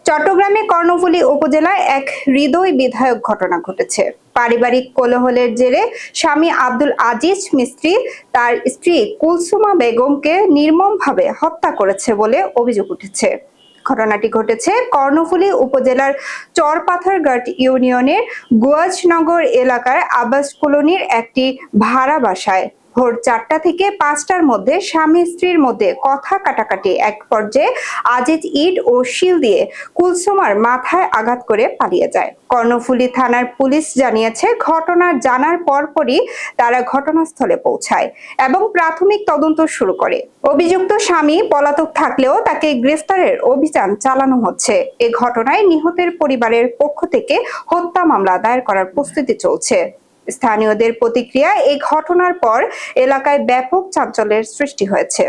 চট্টগ্রামে কর্ণফুলী উপজেলায় এক হৃদয় বিধায়ক ঘটনা ঘটেছে। পারিবারিক কোলাহলের জেরে স্বামী আব্দুল আজিজ মিস্ত্রি তার স্ত্রী কুলসুমা বেগমকে নির্মমভাবে হত্যা করেছে বলে অভিযোগ উঠেছে। ঘটনাটি ঘটেছে কর্ণফুলী উপজেলার চরপাথরঘাট ইউনিয়নের গুয়াজনগর এলাকার আবাস কলোনির একটি ভাড়া বাসায়। ভোর 4টা থেকে 5টার মধ্যে স্বামী স্ত্রীর মধ্যে কথা কাটাকাটি এক পর্যায়ে আজিজ ইট ও শিল দিয়ে কুলসুমার মাথায় আঘাত করে পালিয়ে যায়। কর্ণফুলী থানার পুলিশ জানিয়েছে, ঘটনা জানার পরপরই তারা ঘটনাস্থলে পৌঁছায় এবং প্রাথমিক তদন্ত শুরু করে। অভিযুক্ত স্বামী পলাতক থাকলেও তাকে গ্রেফতারের অভিযান চালানো হচ্ছে। এ ঘটনায় নিহতের পরিবারের পক্ষ থেকে হত্যা মামলা দায়ের করার প্রস্তুতি চলছে। স্থানীয়দের প্রতিক্রিয়া, এই ঘটনার পর এলাকায় ব্যাপক চাঞ্চল্যের সৃষ্টি হয়েছে।